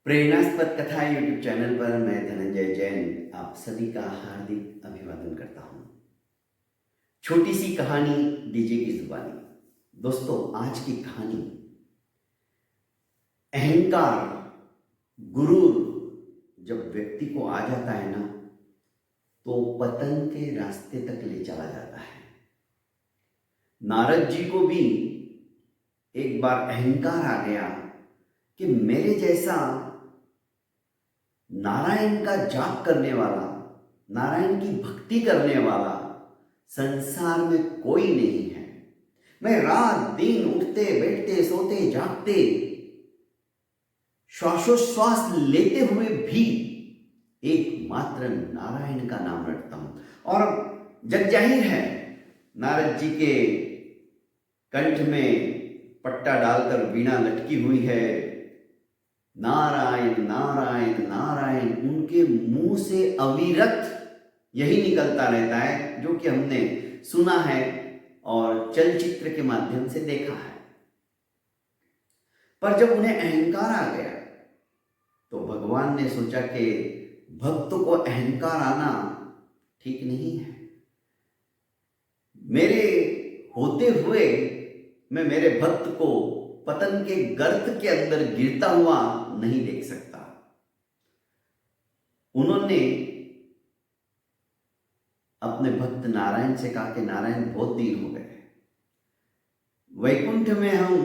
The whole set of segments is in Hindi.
प्रेरणास्पद कथा यूट्यूब चैनल पर मैं धनंजय जैन आप सभी का हार्दिक अभिवादन करता हूं। छोटी सी कहानी डीजे की जुबानी। दोस्तों, आज की कहानी अहंकार, गुरूर जब व्यक्ति को आ जाता है ना, तो पतन के रास्ते तक ले चला जाता है। नारद जी को भी एक बार अहंकार आ गया कि मेरे जैसा नारायण का जाप करने वाला, नारायण की भक्ति करने वाला संसार में कोई नहीं है। मैं रात दिन उठते बैठते सोते जागते श्वासोश्वास लेते हुए भी एकमात्र नारायण का नाम रटता हूं। और जग जाहिर है, नारद जी के कंठ में पट्टा डालकर वीणा लटकी हुई है। नारायण नारायण नारायण उनके मुंह से अविरत यही निकलता रहता है, जो कि हमने सुना है और चलचित्र के माध्यम से देखा है। पर जब उन्हें अहंकार आ गया तो भगवान ने सोचा कि भक्त को अहंकार आना ठीक नहीं है। मेरे होते हुए मैं मेरे भक्त को पतन के गर्त के अंदर गिरता हुआ नहीं देख सकता। उन्होंने अपने भक्त नारायण से कहा कि नारायण, बहुत दिन हो गए, वैकुंठ में हम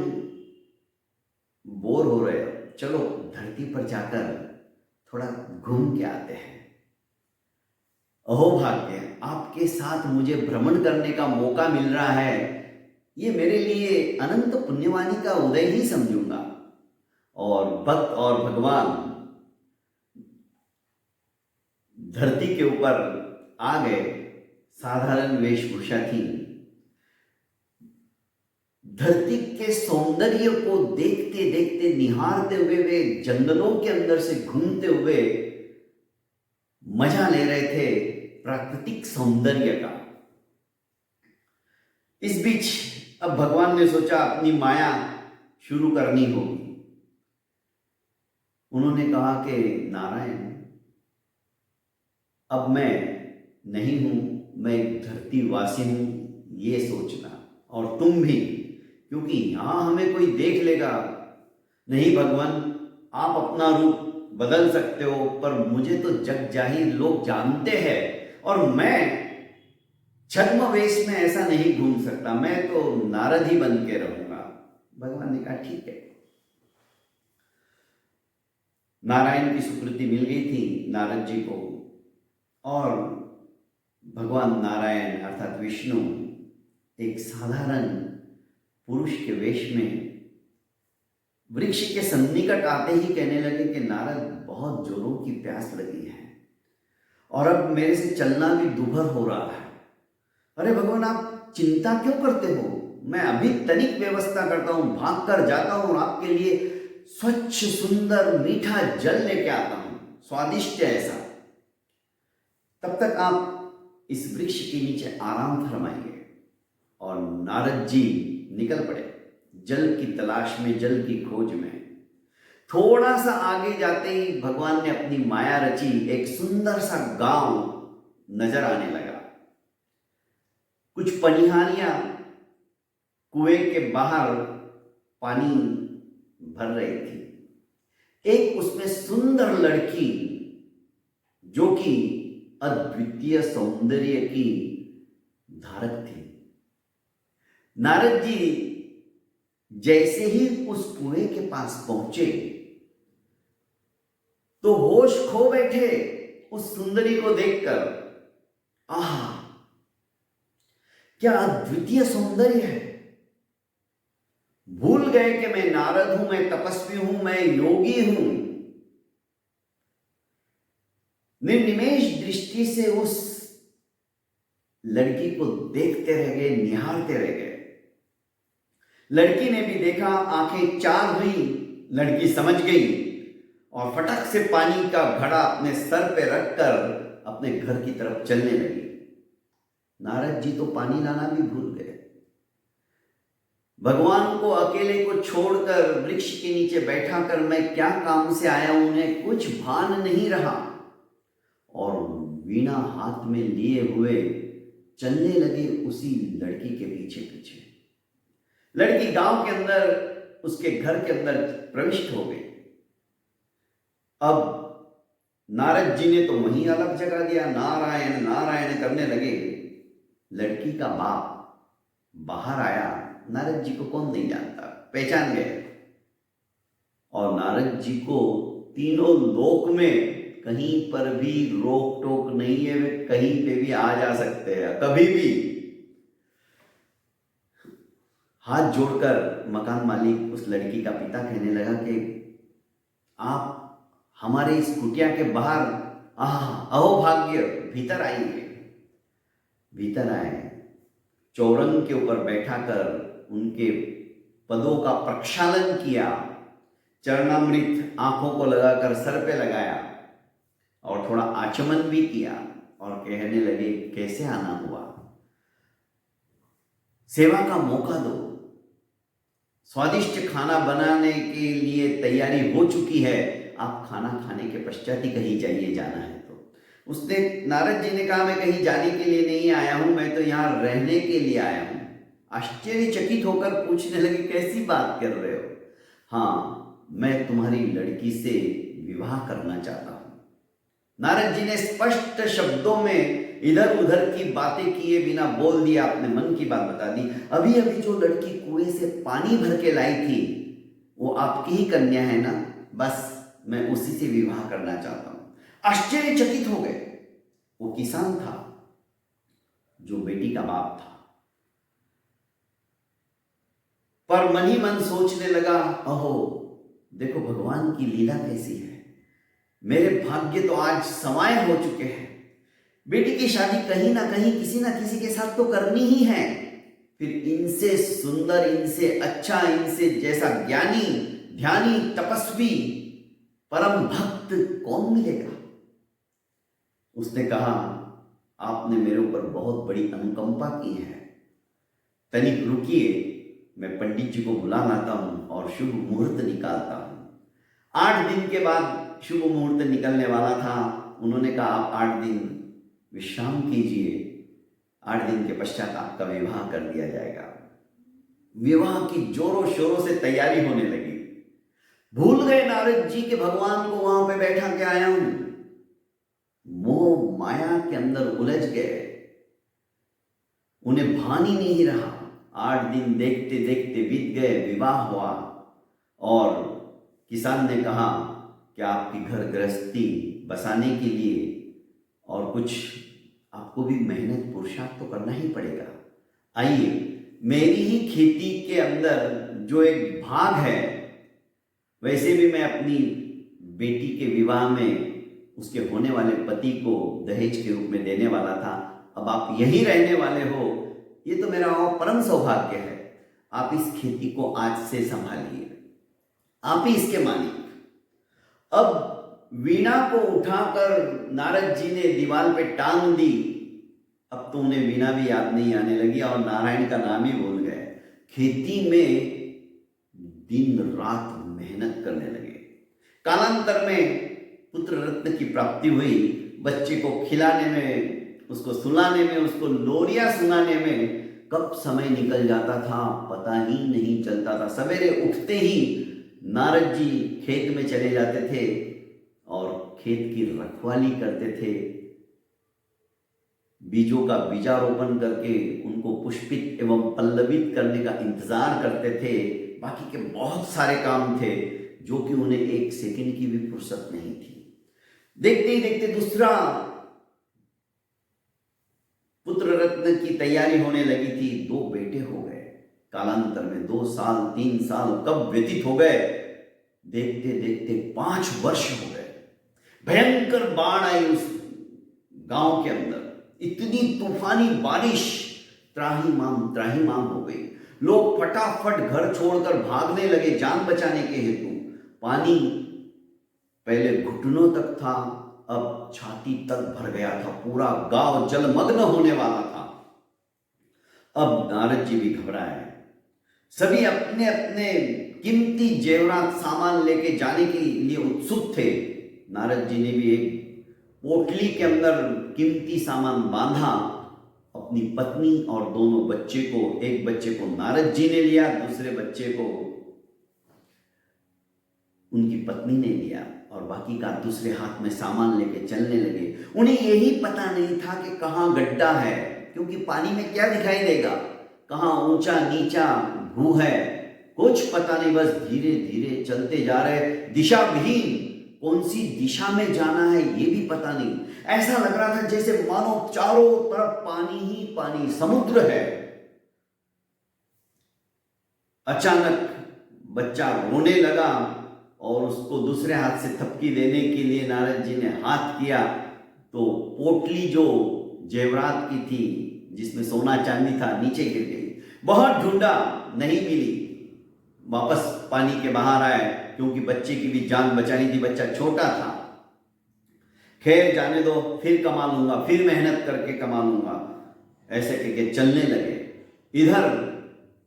बोर हो रहे, चलो धरती पर जाकर थोड़ा घूम के आते हैं। अहो भाग्य, आपके साथ मुझे भ्रमण करने का मौका मिल रहा है। ये मेरे लिए अनंत पुण्यवानी का उदय ही समझूंगा। और भक्त और भगवान धरती के ऊपर आ गए। साधारण वेशभूषा थी। धरती के सौंदर्य को देखते देखते निहारते हुए वे जंगलों के अंदर से घूमते हुए मजा ले रहे थे प्राकृतिक सौंदर्य का। इस बीच अब भगवान ने सोचा अपनी माया शुरू करनी होगी। उन्होंने कहा कि नारायण, अब मैं नहीं हूं, मैं एक धरतीवासी हूं, ये सोचना। और तुम भी, क्योंकि यहां हमें कोई देख लेगा नहीं। भगवान, आप अपना रूप बदल सकते हो, पर मुझे तो जग जाहिर लोग जानते हैं और मैं छद्म वेश में ऐसा नहीं घूम सकता। मैं तो नारद ही बन के रहूंगा। भगवान ने कहा ठीक है। नारायण की स्वीकृति मिल गई थी नारद जी को, और भगवान नारायण अर्थात विष्णु एक साधारण पुरुष के वेश में वृक्ष के सन्निकट आते ही कहने लगे कि नारद, बहुत जोरों की प्यास लगी है और अब मेरे से चलना भी दुभर हो रहा है। अरे भगवान, आप चिंता क्यों करते हो? मैं अभी तनिक व्यवस्था करता हूं, भाग कर जाता हूं और आपके लिए स्वच्छ सुंदर मीठा जल लेके आता हूं, स्वादिष्ट ऐसा। तब तक आप इस वृक्ष के नीचे आराम फरमाइए। और नारद जी निकल पड़े जल की तलाश में, जल की खोज में। थोड़ा सा आगे जाते ही भगवान ने अपनी माया रची। एक सुंदर सा गांव नजर आने लगा। कुछ पनिहारियां कुएं के बाहर पानी भर रही थी। एक उसमें सुंदर लड़की, जो कि अद्वितीय सौंदर्य की धारक थी। नारद जी जैसे ही उस कुएं के पास पहुंचे तो होश खो बैठे उस सुंदरी को देखकर। आह, क्या अद्वितीय सौंदर्य है! भूल गए कि मैं नारद हूं, मैं तपस्वी हूं, मैं योगी हूं। निर्निमेष दृष्टि से उस लड़की को देखते रह गए, निहारते रह गए। लड़की ने भी देखा, आंखें चार हुई, लड़की समझ गई और फटक से पानी का घड़ा अपने सर पे रखकर अपने घर की तरफ चलने लगी। नारद जी तो पानी लाना भी भूल गए। भगवान को अकेले को छोड़कर वृक्ष के नीचे बैठा कर मैं क्या काम से आया हूं, उन्हें कुछ भान नहीं रहा और वीणा हाथ में लिए हुए चलने लगे उसी लड़की के पीछे पीछे। लड़की गांव के अंदर, उसके घर के अंदर प्रविष्ट हो गई। अब नारद जी ने तो वहीं अलग जगा दिया, नारायण नारायण करने लगे। लड़की का बाप बाहर आया, नारद जी को कौन नहीं जानता, पहचान गए। और नारद जी को तीनों लोक में कहीं पर भी रोक टोक नहीं है, वे कहीं पे भी आ जा सकते हैं कभी भी। हाथ जोड़कर मकान मालिक, उस लड़की का पिता, कहने लगा कि आप हमारे इस कुटिया के बाहर, अहो भाग्य, भीतर आइए। भीतर आए, चौरंग के ऊपर बैठाकर उनके पदों का प्रक्षालन किया, चरणामृत आंखों को लगाकर सर पे लगाया और थोड़ा आचमन भी किया और कहने लगे कैसे आना हुआ, सेवा का मौका दो, स्वादिष्ट खाना बनाने के लिए तैयारी हो चुकी है, आप खाना खाने के पश्चात ही कहीं जाइए, जाना है तो। उसने, नारद जी ने कहा मैं कहीं जाने के लिए नहीं आया हूं, मैं तो यहां रहने के लिए आया हूं। आश्चर्यचकित होकर पूछने लगे कैसी बात कर रहे हो? हाँ, मैं तुम्हारी लड़की से विवाह करना चाहता हूं। नारद जी ने स्पष्ट शब्दों में इधर उधर की बातें किए बिना बोल दिया, अपने मन की बात बता दी। अभी अभी जो लड़की कुएं से पानी भर के लाई थी वो आपकी ही कन्या है ना, बस मैं उसी से विवाह करना चाहता हूं। आश्चर्यचकित हो गए। वो किसान था जो बेटी का बाप था, पर मन ही मन सोचने लगा, अहो देखो भगवान की लीला कैसी है, मेरे भाग्य तो आज समाये हो चुके हैं। बेटी की शादी कहीं ना कहीं किसी ना किसी के साथ तो करनी ही है, फिर इनसे सुंदर, इनसे अच्छा, इनसे जैसा ज्ञानी, ध्यानी, तपस्वी, परम भक्त कौन मिलेगा? उसने कहा आपने मेरे ऊपर बहुत बड़ी अनुकंपा की है, तनिक रुकिए, मैं पंडित जी को बुला लाता हूं और शुभ मुहूर्त निकालता हूं। 8 दिन के बाद शुभ मुहूर्त निकलने वाला था। उन्होंने कहा आप 8 दिन विश्राम कीजिए, 8 दिन के पश्चात आपका विवाह कर दिया जाएगा। विवाह की जोरों शोरों से तैयारी होने लगी। भूल गए नारद जी के भगवान को वहां पे बैठा के आया हूं, मोह माया के अंदर उलझ गए, उन्हें भान ही नहीं रहा। 8 दिन देखते देखते बीत गए, विवाह हुआ और किसान ने कहा कि आपकी घर गृहस्थी बसाने के लिए और कुछ आपको भी मेहनत पुरुषार्थ तो करना ही पड़ेगा। आइए, मेरी ही खेती के अंदर जो एक भाग है, वैसे भी मैं अपनी बेटी के विवाह में उसके होने वाले पति को दहेज के रूप में देने वाला था, अब आप यहीं रहने वाले हो, ये तो मेरा परम सौभाग्य है। आप इस खेती को आज से संभालिए, आप ही इसके मालिक। अब वीणा को उठाकर नारद जी ने दीवार पे टांग दी। अब तो उन्हें वीणा भी याद नहीं आने लगी और नारायण का नाम ही भूल गए। खेती में दिन रात मेहनत करने लगे। कालांतर में पुत्र रत्न की प्राप्ति हुई। बच्चे को खिलाने में, उसको सुलाने में, उसको लोरियां सुनाने में कब समय निकल जाता था पता ही नहीं चलता था। सवेरे उठते ही नारद जी खेत में चले जाते थे और खेत की रखवाली करते थे, बीजों का बीजारोपण करके उनको पुष्पित एवं पल्लवित करने का इंतजार करते थे। बाकी के बहुत सारे काम थे जो कि उन्हें 1 सेकंड की भी फुर्सत नहीं थी। देखते ही देखते दूसरा पुत्र रत्न की तैयारी होने लगी थी। 2 बेटे हो गए। कालांतर में 2 साल 3 साल कब व्यतीत हो गए, देखते देखते 5 वर्ष हो गए। भयंकर बाढ़ आई उस गांव के अंदर, इतनी तूफानी बारिश, त्राहिमाम हो गई। लोग फटाफट घर छोड़कर भागने लगे जान बचाने के हेतु। पानी पहले घुटनों तक था, अब छाती तक भर गया था। पूरा गांव जलमग्न होने वाला था। अब नारद जी भी घबराए। सभी अपने अपने कीमती जेवरात सामान लेके जाने के लिए उत्सुक थे। नारद जी ने भी एक पोटली के अंदर कीमती सामान बांधा। अपनी पत्नी और दोनों बच्चे को, एक बच्चे को नारद जी ने लिया, दूसरे बच्चे को उनकी पत्नी ने लिया और बाकी का दूसरे हाथ में सामान लेके चलने लगे। उन्हें यही पता नहीं था कि कहाँ गड्ढा है, क्योंकि पानी में क्या दिखाई देगा, कहाँ ऊंचा नीचा भू है, कुछ पता नहीं। बस धीरे धीरे चलते जा रहे, दिशा विहीन, कौन सी दिशा में जाना है ये भी पता नहीं। ऐसा लग रहा था जैसे मानो चारों तरफ पानी ही पानी, समुद्र है। अचानक बच्चा रोने लगा और उसको दूसरे हाथ से थपकी देने के लिए नारद जी ने हाथ किया तो पोटली जो जेवरात की थी, जिसमें सोना चांदी था, नीचे गिर गई। बहुत ढूंढा, नहीं मिली। वापस पानी के बाहर आए, क्योंकि बच्चे की भी जान बचानी थी, बच्चा छोटा था। खैर जाने दो, फिर कमा लूंगा, फिर मेहनत करके कमा लूंगा, ऐसे करके चलने लगे। इधर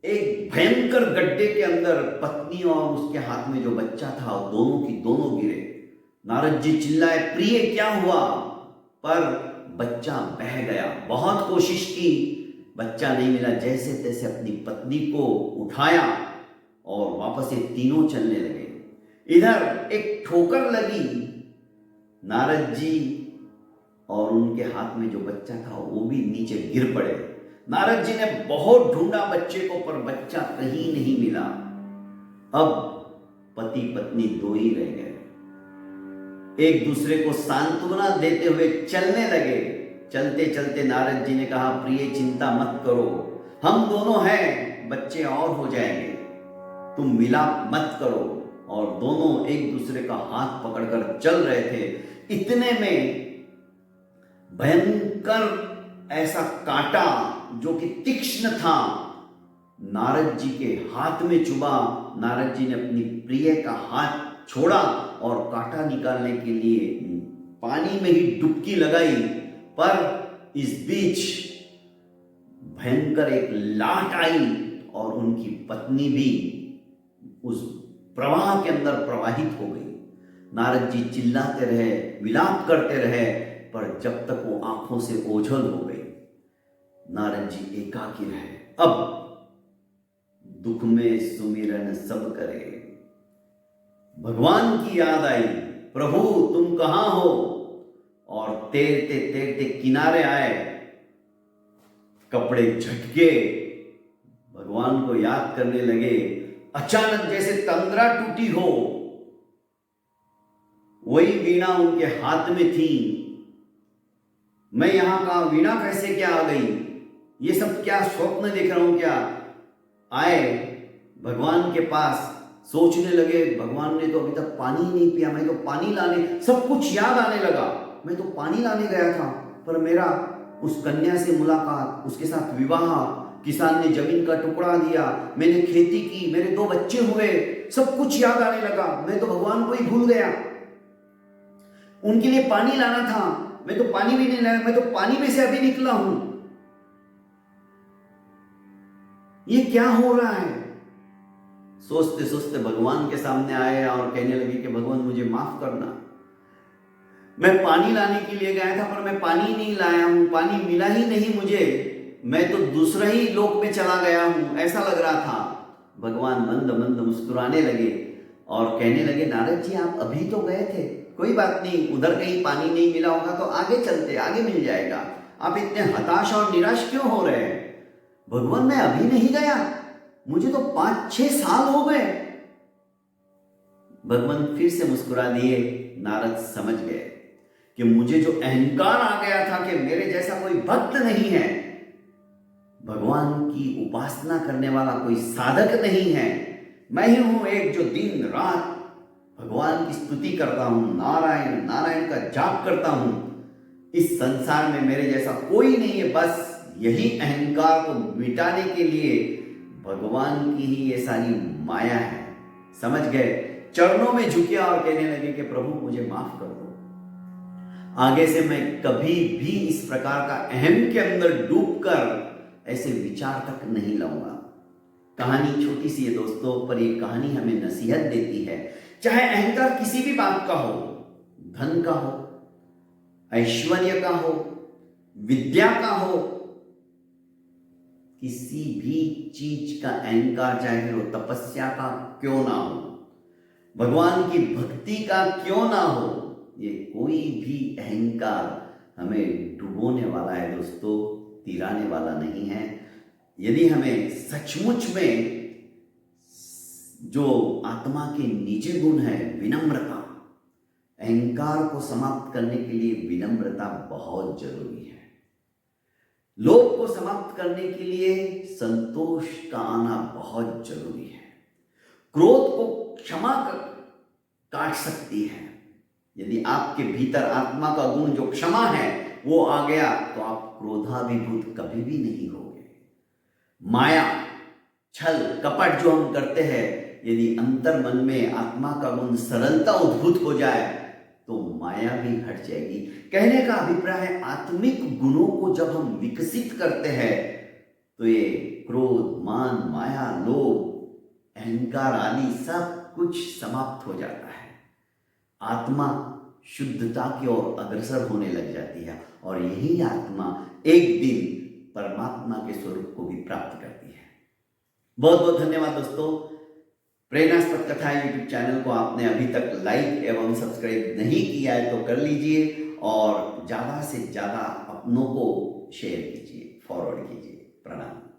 एक भयंकर गड्ढे के अंदर पत्नी और उसके हाथ में जो बच्चा था, दोनों की दोनों गिरे। नारद जी चिल्लाए, प्रिय क्या हुआ? पर बच्चा बह गया। बहुत कोशिश की, बच्चा नहीं मिला। जैसे तैसे अपनी पत्नी को उठाया और वापस ये तीनों चलने लगे। इधर एक ठोकर लगी, नारद जी और उनके हाथ में जो बच्चा था वो भी नीचे गिर पड़े। नारद जी ने बहुत ढूंढा बच्चे को, पर बच्चा कहीं नहीं मिला। अब पति पत्नी दो ही रह गए। एक दूसरे को सांत्वना देते हुए चलने लगे। चलते चलते नारद जी ने कहा, प्रिय चिंता मत करो, हम दोनों हैं, बच्चे और हो जाएंगे, तुम मिलाप मत करो। और दोनों एक दूसरे का हाथ पकड़कर चल रहे थे। इतने में भयंकर ऐसा कांटा जो कि तीक्ष्ण था, नारद जी के हाथ में चुभा। नारद जी ने अपनी प्रिय का हाथ छोड़ा और कांटा निकालने के लिए पानी में ही डुबकी लगाई। पर इस बीच भयंकर एक लाट आई और उनकी पत्नी भी उस प्रवाह के अंदर प्रवाहित हो गई। नारद जी चिल्लाते रहे, विलाप करते रहे, पर जब तक वो आंखों से ओझल हो गई। नारद जी एकाकी रहे। अब दुख में सुमिरन सब करे, भगवान की याद आई, प्रभु तुम कहां हो? और तैरते तैरते किनारे आए, कपड़े झटके, भगवान को याद करने लगे। अचानक जैसे तंद्रा टूटी हो, वही वीणा उनके हाथ में थी। मैं यहां का वीणा कैसे क्या आ गई? ये सब क्या स्वप्न देख रहा हूं क्या? आए भगवान के पास, सोचने लगे, भगवान ने तो अभी तक पानी ही नहीं पिया, मैं तो पानी लाने, सब कुछ याद आने लगा। मैं तो पानी लाने गया था, पर मेरा उस कन्या से मुलाकात, उसके साथ विवाह, किसान ने जमीन का टुकड़ा दिया, मैंने खेती की, मेरे 2 बच्चे हुए, सब कुछ याद आने लगा। मैं तो भगवान को ही भूल गया। उनके लिए पानी लाना था, मैं तो पानी भी नहीं लाया, मैं तो पानी में से अभी निकला हूं। ये क्या हो रहा है? सोचते सोचते भगवान के सामने आए और कहने लगे कि भगवान मुझे माफ करना, मैं पानी लाने के लिए गया था, पर मैं पानी नहीं लाया हूं, पानी मिला ही नहीं मुझे, मैं तो दूसरा ही लोक में चला गया हूं, ऐसा लग रहा था। भगवान मंद मंद मुस्कुराने लगे और कहने लगे, नारद जी आप अभी तो गए थे, कोई बात नहीं, उधर कहीं पानी नहीं मिला होगा तो आगे चलते, आगे मिल जाएगा, आप इतने हताश और निराश क्यों हो रहे हैं? भगवान मैं अभी नहीं गया, मुझे तो 5-6 साल हो गए। भगवान फिर से मुस्कुरा दिए। नारद समझ गए कि मुझे जो अहंकार आ गया था कि मेरे जैसा कोई भक्त नहीं है, भगवान की उपासना करने वाला कोई साधक नहीं है, मैं ही हूं एक जो दिन रात भगवान की स्तुति करता हूं, नारायण नारायण का जाप करता हूं। इस संसार में मेरे जैसा कोई नहीं है। बस यही अहंकार को मिटाने के लिए भगवान की ही ये सारी माया है। समझ गए? चरणों में झुके और कहने लगे कि प्रभु मुझे माफ कर दो, आगे से मैं कभी भी इस प्रकार का अहम के अंदर डूबकर ऐसे विचार तक नहीं लाऊंगा। कहानी छोटी सी है दोस्तों, पर ये कहानी हमें नसीहत देती है। चाहे अहंकार किसी भी बात का हो, धन का हो, ऐश्वर्य का हो, विद्या का हो, किसी भी चीज का अहंकार, चाहे फिर वो तपस्या का क्यों ना हो, भगवान की भक्ति का क्यों ना हो, ये कोई भी अहंकार हमें डुबोने वाला है दोस्तों, तिराने वाला नहीं है। यदि हमें सचमुच में जो आत्मा के निजी गुण है, विनम्रता, अहंकार को समाप्त करने के लिए विनम्रता बहुत जरूरी है। लोभ को समाप्त करने के लिए संतोष का आना बहुत जरूरी है। क्रोध को क्षमा काट सकती है। यदि आपके भीतर आत्मा का गुण जो क्षमा है वो आ गया तो आप क्रोधाभिभूत कभी भी नहीं होगे। माया, छल, कपट जो हम करते हैं, यदि अंतर मन में आत्मा का गुण सरलता उद्भूत हो जाए तो माया भी हट जाएगी। कहने का अभिप्राय है, आत्मिक गुणों को जब हम विकसित करते हैं तो ये क्रोध, मान, माया, लोभ, अहंकार आदि सब कुछ समाप्त हो जाता है। आत्मा शुद्धता की ओर अग्रसर होने लग जाती है और यही आत्मा एक दिन परमात्मा के स्वरूप को भी प्राप्त करती है। बहुत बहुत धन्यवाद दोस्तों। प्रेरणास्पद कथा यूट्यूब चैनल को आपने अभी तक लाइक एवं सब्सक्राइब नहीं किया है तो कर लीजिए और ज़्यादा से ज़्यादा अपनों को शेयर कीजिए, फॉरवर्ड कीजिए। प्रणाम।